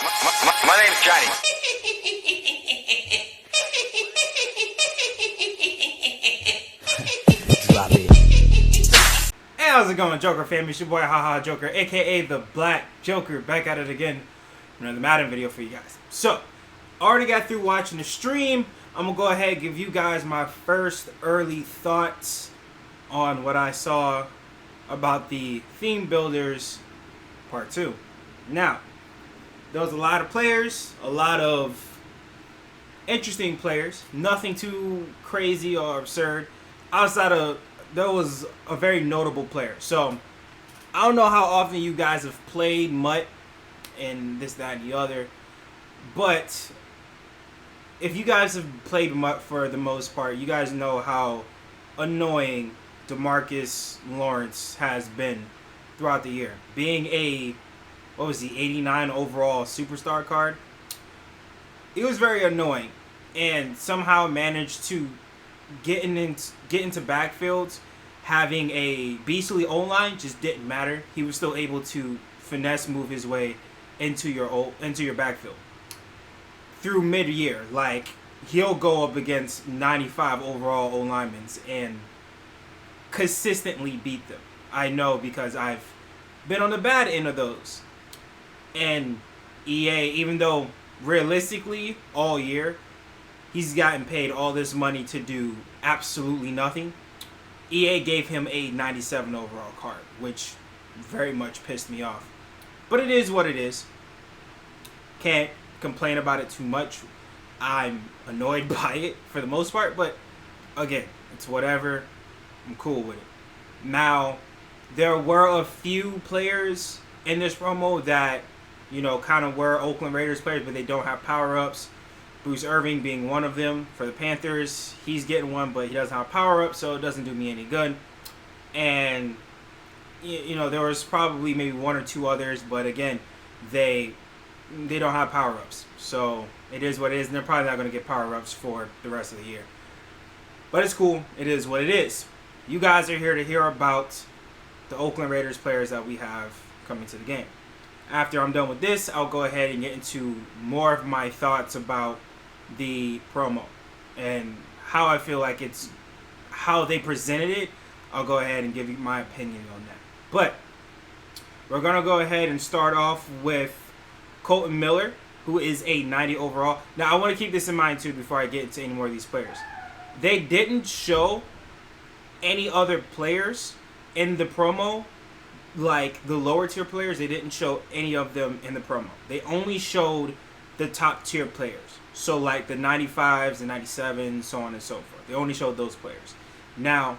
My name's Johnny. Drop it. Hey, how's it going, Joker fam? It's your boy Haha Joker, aka the Black Joker, back at it again. Another Madden video for you guys. So, already got through watching the stream. I'm gonna go ahead and give you guys my first early thoughts on what I saw about the Theme Builders Part 2. Now, there was a lot of players, a lot of interesting players, nothing too crazy or absurd. Outside of, there was a very notable player. So, I don't know how often you guys have played MUT and this, that, and the other, but if you guys have played MUT for the most part, you guys know how annoying DeMarcus Lawrence has been throughout the year. Being a, 89 overall superstar card, it was very annoying, and somehow managed to get into backfields. Having a beastly O-line just didn't matter. He was still able to finesse move his way into your backfield through mid-year. Like, he'll go up against 95 overall O-linemen and consistently beat them. I know, because I've been on the bad end of those. And EA, even though realistically all year he's gotten paid all this money to do absolutely nothing, EA gave him a 97 overall card, which very much pissed me off. But it is what it is. Can't complain about it too much. I'm annoyed by it for the most part, but again, it's whatever. I'm cool with it. Now, there were a few players in this promo that, you know, kind of were Oakland Raiders players, but they don't have power-ups. Bruce Irving being one of them for the Panthers. He's getting one, but he doesn't have power-ups, so it doesn't do me any good. And, you know, there was probably maybe one or two others, but again, they don't have power-ups. So it is what it is, and they're probably not going to get power-ups for the rest of the year. But it's cool. It is what it is. You guys are here to hear about the Oakland Raiders players that we have coming to the game. After I'm done with this, I'll go ahead and get into more of my thoughts about the promo and how I feel like it's how they presented it. I'll go ahead and give you my opinion on that. But we're going to go ahead and start off with Colton Miller, who is a 90 overall. Now, I want to keep this in mind too before I get into any more of these players. They didn't show any other players in the promo. Like the lower tier players, they didn't show any of them in the promo. They only showed the top tier players. So like the 95s, the 97s, so on and so forth. They only showed those players. Now,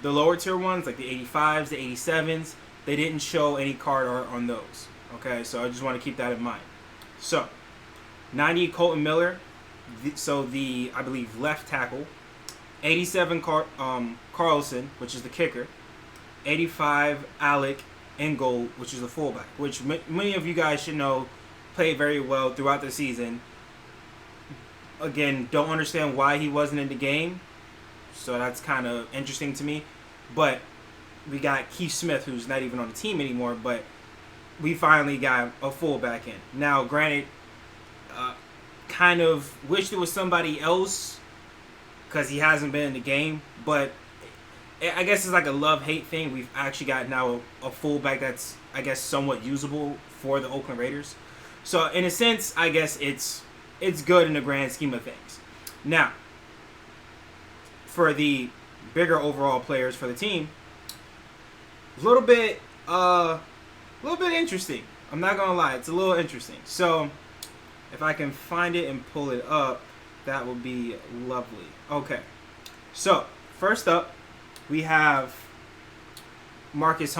the lower tier ones, like the 85s, the 87s, they didn't show any card art on those. Okay, so I just want to keep that in mind. So, 90 Colton Miller, so the, I believe, left tackle. 87 Carlson, which is the kicker. 85 Alec Ingold, which is the fullback, which many of you guys should know played very well throughout the season. Again, don't understand why he wasn't in the game, so that's kind of interesting to me. But we got Keith Smith, who's not even on the team anymore, but we finally got a fullback in. Now, granted, kind of wish there was somebody else because he hasn't been in the game, but I guess it's like a love-hate thing. We've actually got now a fullback that's, I guess, somewhat usable for the Oakland Raiders. So, in a sense, I guess it's good in the grand scheme of things. Now, for the bigger overall players for the team, a little bit interesting. I'm not gonna lie, it's a little interesting. So, if I can find it and pull it up, that would be lovely. Okay, so first up, we have Marquise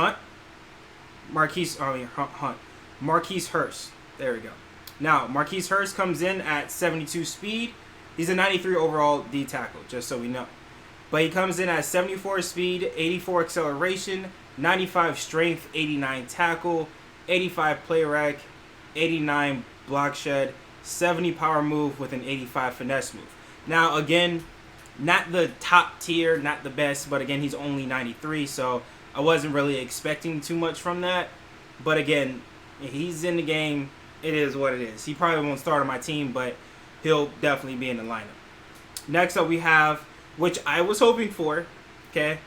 Hurst. There we go. Now, Marquise Hurst comes in at 72 speed. He's a 93 overall D tackle, just so we know. But he comes in at 74 speed, 84 acceleration, 95 strength, 89 tackle, 85 play rec, 89 block shed, 70 power move with an 85 finesse move. Now, again, not the top tier, not the best, but again, he's only 93, so I wasn't really expecting too much from that. But again, he's in the game. it is what it is. He probably won't start on my team, but he'll definitely be in the lineup. Next up, we have, which I was hoping for, okay?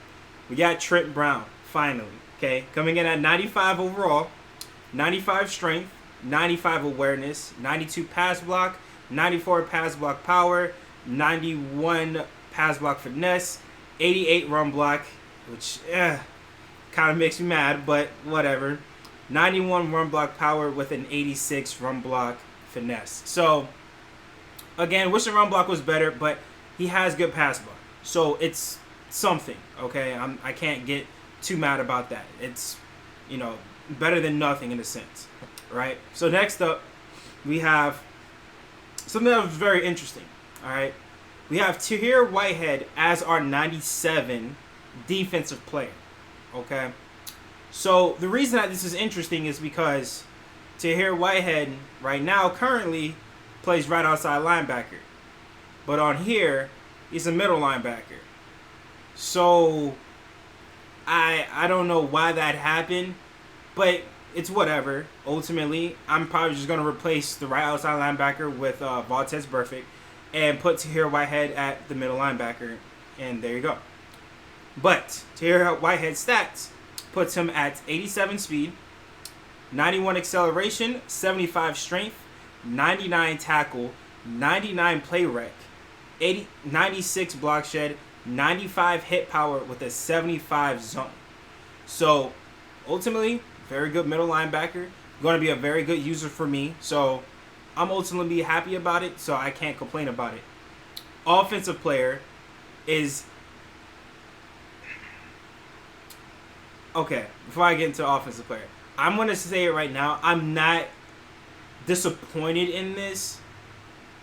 We got Trent Brown, finally, okay? Coming in at 95 overall, 95 strength, 95 awareness, 92 pass block, 94 pass block power, 91 pass block finesse, 88 run block, which kind of makes me mad, but whatever. 91 run block power with an 86 run block finesse. So, again, wish the run block was better, but he has good pass block. So, it's something, okay? I can't get too mad about that. It's, you know, better than nothing in a sense, right? So, next up, we have something that was very interesting, all right? We have Tahir Whitehead as our 97 defensive player, okay? So the reason that this is interesting is because Tahir Whitehead right now currently plays right outside linebacker. But on here, he's a middle linebacker. So I don't know why that happened, but it's whatever. Ultimately, I'm probably just going to replace the right outside linebacker with Vontaze Burfict and put Tahir Whitehead at the middle linebacker. And there you go. But Tahir Whitehead's stats puts him at 87 speed, 91 acceleration, 75 strength, 99 tackle, 99 play rec, 96 block shed, 95 hit power with a 75 zone. So ultimately, very good middle linebacker. Going to be a very good user for me. So I'm ultimately happy about it, so I can't complain about it. Offensive player is... Okay, before I get into offensive player, I'm going to say it right now. I'm not disappointed in this,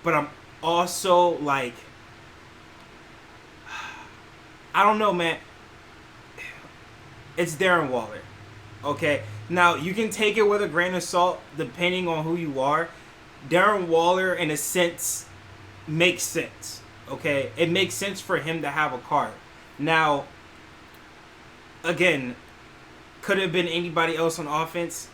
but I'm also like, I don't know, man. It's Darren Waller. Okay, now you can take it with a grain of salt depending on who you are. Darren Waller, in a sense, makes sense. Okay, it makes sense for him to have a card. Now, again, could it have been anybody else on offense?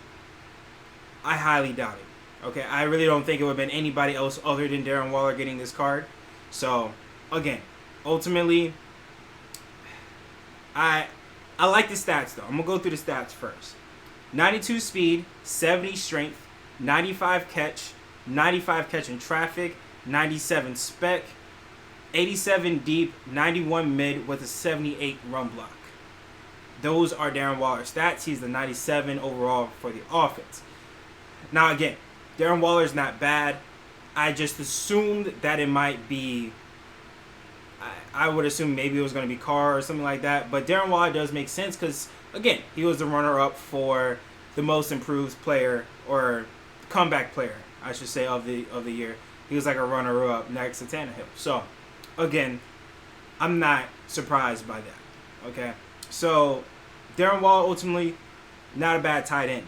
I highly doubt it. Okay, I really don't think it would have been anybody else other than Darren Waller getting this card. So, again, ultimately, I like the stats, though. I'm going to go through the stats first. 92 speed, 70 strength, 95 catch, 95 catch in traffic, 97 spec, 87 deep, 91 mid with a 78 run block. Those are Darren Waller's stats. He's the 97 overall for the offense. Now, again, Darren Waller's not bad. I just assumed that it might be... I would assume maybe it was going to be Carr or something like that. But Darren Waller does make sense because, again, he was the runner-up for the most improved player, or comeback player, I should say, of the year. He was like a runner-up next to Tannehill. So, again, I'm not surprised by that. Okay? So, Darren Waller, ultimately, not a bad tight end.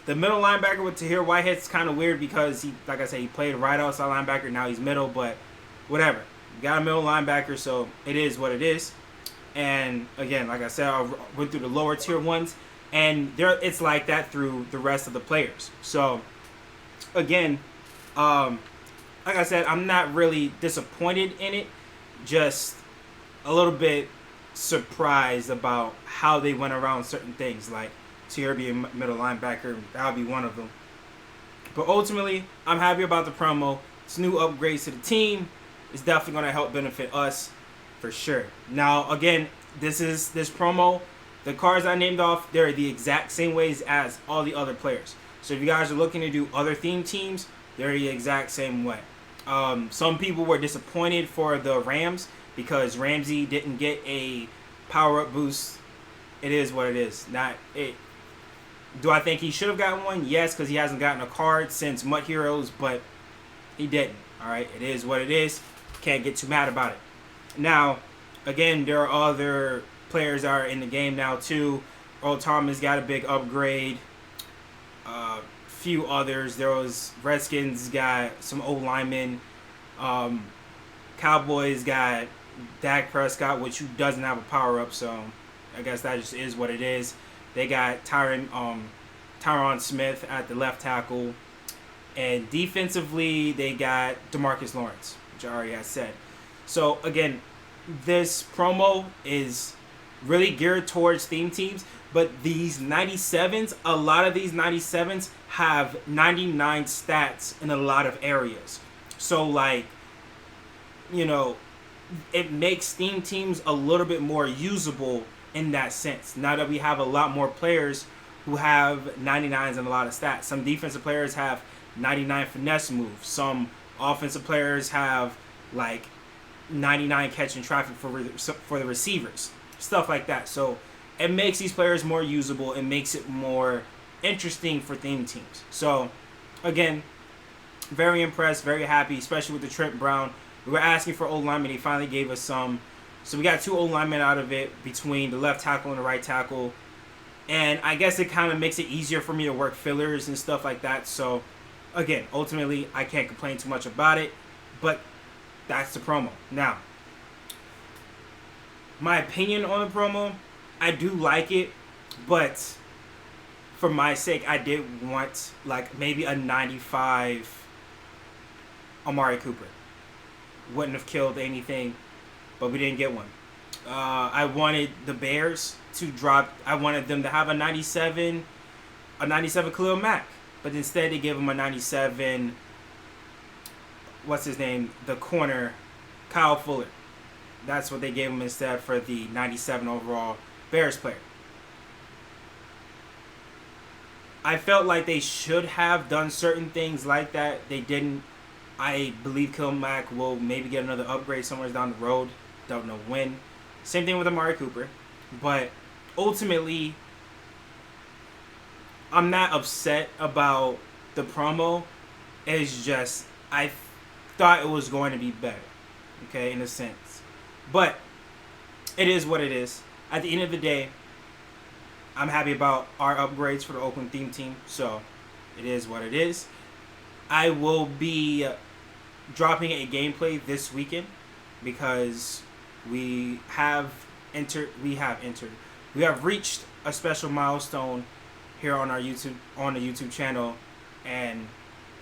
The middle linebacker with Tahir Whitehead is kind of weird because, he, like I said, he played right outside linebacker. Now he's middle, but whatever. Got a middle linebacker, so it is what it is. And, again, like I said, I went through the lower tier ones, and it's like that through the rest of the players. So, again, like I said, I'm not really disappointed in it. Just a little bit surprised about how they went around certain things, like Tahir being middle linebacker. That would be one of them. But ultimately, I'm happy about the promo. It's new upgrades to the team. It's definitely going to help benefit us for sure. Now, again, this promo, the cards I named off, they're the exact same ways as all the other players. So if you guys are looking to do other theme teams, they're the exact same way. Some people were disappointed for the Rams because Ramsey didn't get a power-up boost. It is what it is. Do I think he should have gotten one? Yes, because he hasn't gotten a card since Mud Heroes, but he didn't. All right, it is what it is. Can't get too mad about it. Now, again, there are other players that are in the game now too. Earl Thomas got a big upgrade. Few others. There was Redskins got some old linemen. Cowboys got Dak Prescott, which doesn't have a power up, so I guess that just is what it is. They got Tyron Smith at the left tackle. And defensively, they got DeMarcus Lawrence, which I already had said. So, again, this promo is really geared towards theme teams. But these 97s, a lot of these 97s have 99 stats in a lot of areas. So, like, you know, it makes theme teams a little bit more usable in that sense. Now that we have a lot more players who have 99s and a lot of stats. Some defensive players have 99 finesse moves. Some offensive players have like 99 catching traffic for the receivers. Stuff like that. So it makes these players more usable. It makes it more interesting for theme teams. So again, very impressed, very happy, especially with the Trent Brown. We were asking for O-linemen. He finally gave us some. So we got 2 O-linemen out of it between the left tackle and the right tackle. And I guess it kind of makes it easier for me to work fillers and stuff like that. So again, ultimately, I can't complain too much about it. But that's the promo. Now, my opinion on the promo, I do like it. But for my sake, I did want like maybe a 95 Amari Cooper. Wouldn't have killed anything, but we didn't get one. I wanted the Bears to drop. I wanted them to have a 97 Khalil Mack, but instead they gave him a 97. What's his name? The corner, Kyle Fuller. That's what they gave him instead for the 97 overall Bears player. I felt like they should have done certain things like that. They didn't. I believe Khalil Mack will maybe get another upgrade somewhere down the road. Don't know when. Same thing with Amari Cooper. But ultimately, I'm not upset about the promo. It's just, I thought it was going to be better. Okay, in a sense. But it is what it is. At the end of the day, I'm happy about our upgrades for the Oakland theme team. So, it is what it is. I will be dropping a gameplay this weekend because we have reached a special milestone here on the YouTube channel, and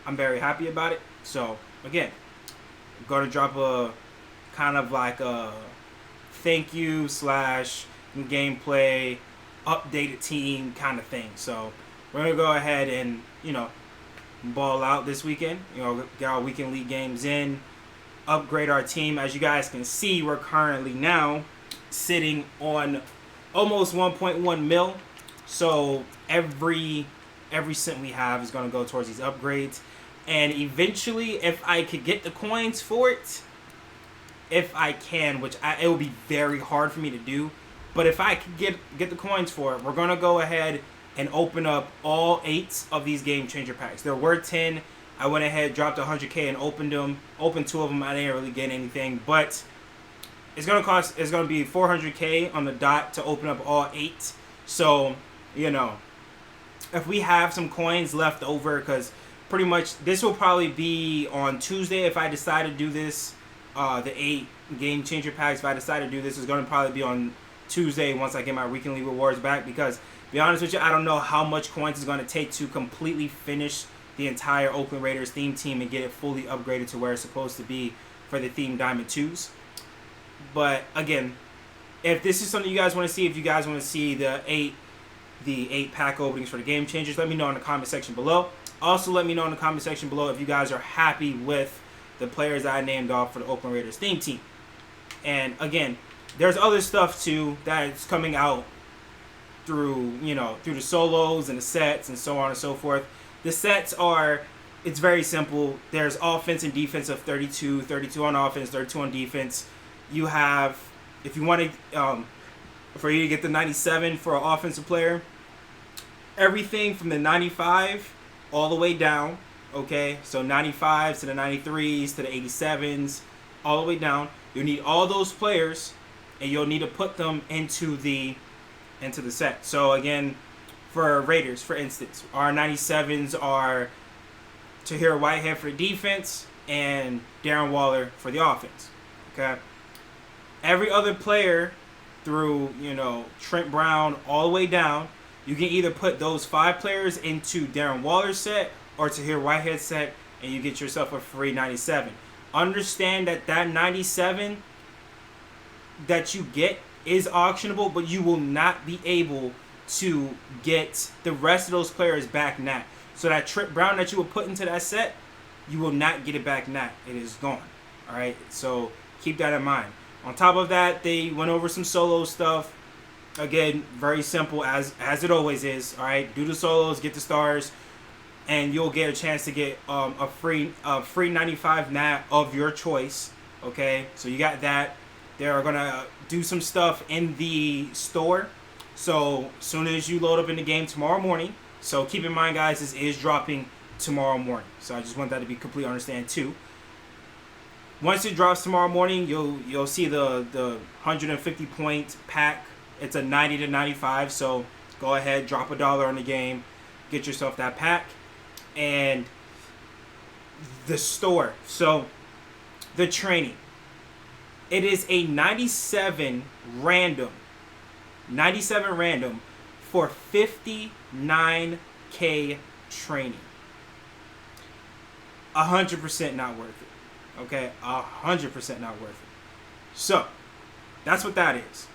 I'm very happy about it. So again, I'm going to drop a kind of like a thank you / gameplay updated team kind of thing. So we're going to go ahead and, ball out this weekend. Get our weekend league games in, upgrade our team. As you guys can see, we're currently now sitting on almost 1.1 mil. So every cent we have is going to go towards these upgrades. And eventually, if I could get the coins for it, if I can, which it will be very hard for me to do, but if I could get the coins for it, we're going to go ahead and open up all 8 of these game changer packs. There were 10. I went ahead, dropped 100K and opened 2 of them. I didn't really get anything, but it's going to be 400K on the dot to open up all 8. So, if we have some coins left over, because pretty much this will probably be on Tuesday if I decide to do this, the 8 game changer packs, if I decide to do this, is going to probably be on Tuesday once I get my weekend league rewards back, because be honest with you, I don't know how much coins it's going to take to completely finish the entire Oakland Raiders theme team and get it fully upgraded to where it's supposed to be for the theme Diamond 2s. But again, if this is something you guys want to see, if you guys want to see the 8 pack openings for the game changers, let me know in the comment section below. Also, let me know in the comment section below if you guys are happy with the players that I named off for the Oakland Raiders theme team. And again, there's other stuff too that's coming out through the solos and the sets and so on and so forth. The sets it's very simple. There's offense and defense of 32 on offense, 32 on defense. You have, if you want to, for you to get the 97 for an offensive player, everything from the 95 all the way down, okay? So 95s to the 93s to the 87s, all the way down. You need all those players, and you'll need to put them into the set. So again, for Raiders, for instance, our 97s are Tahir Whitehead for the defense and Darren Waller for the offense. Okay. Every other player through, Trent Brown all the way down, you can either put those 5 players into Darren Waller's set or Tahir Whitehead set, and you get yourself a free 97. Understand that that 97 that you get is auctionable, but you will not be able to get the rest of those players back now. So that Trip Brown that you will put into that set, you will not get it back now. It is gone. All right, so keep that in mind. On top of that, they went over some solo stuff. Again, very simple as it always is. All right, do the solos, get the stars, and you'll get a chance to get a free 95 nat of your choice. Okay, so you got that. They're gonna do some stuff in the store. So as soon as you load up in the game tomorrow morning. So keep in mind, guys, this is dropping tomorrow morning. So I just want that to be completely understand too. Once it drops tomorrow morning, you'll see the 150 point pack. It's a 90 to 95. So go ahead, drop $1 on the game, get yourself that pack. And the store. So the training. It is a 97 random for 59K training. 100% not worth it. Okay, 100% not worth it. So that's what that is.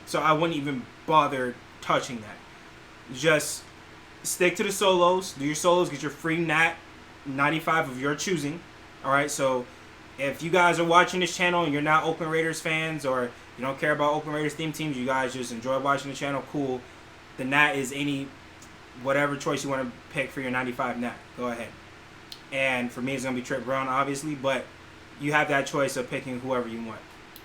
So I wouldn't even bother touching that. Just stick to the solos. Do your solos. Get your free nat 95 of your choosing. All right. So if you guys are watching this channel and you're not Oakland Raiders fans, or you don't care about Oakland Raiders theme teams, you guys just enjoy watching the channel, cool. The nat is any whatever choice you want to pick for your 95 nat. Go ahead. And for me, it's gonna be Trip Brown, obviously, but you have that choice of picking whoever you want.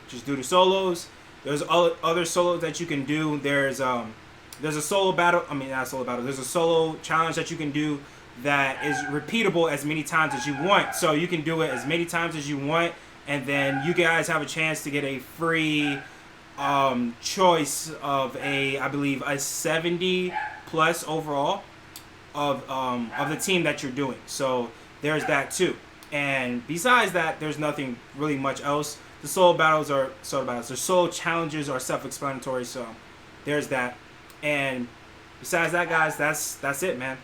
Just do the solos. There's other solos that you can do. There's a solo battle. I mean, not a solo battle. There's a solo challenge that you can do that is repeatable as many times as you want. So you can do it as many times as you want, and then you guys have a chance to get a free choice of I believe a 70 plus overall of the team that you're doing. So there's that too. And besides that, there's nothing really much else. The solo battles are solo battles. The solo challenges are self-explanatory. So there's that. And besides that, guys, that's it, man.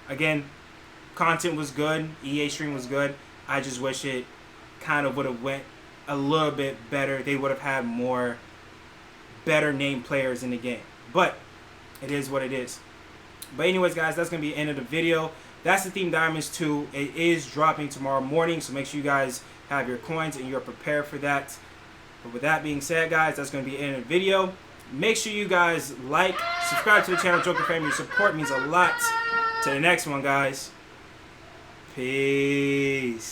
Again, content was good. EA stream was good. I just wish it kind of would have went a little bit better. They would have had more better named players in the game. But it is what it is. But anyways, guys, that's going to be the end of the video. That's the Theme Diamonds 2. It is dropping tomorrow morning, so make sure you guys have your coins and you're prepared for that. But with that being said, guys, that's going to be the end of the video. Make sure you guys like, subscribe to the channel, Joker Family. Your support means a lot. To the next one, guys. Peace.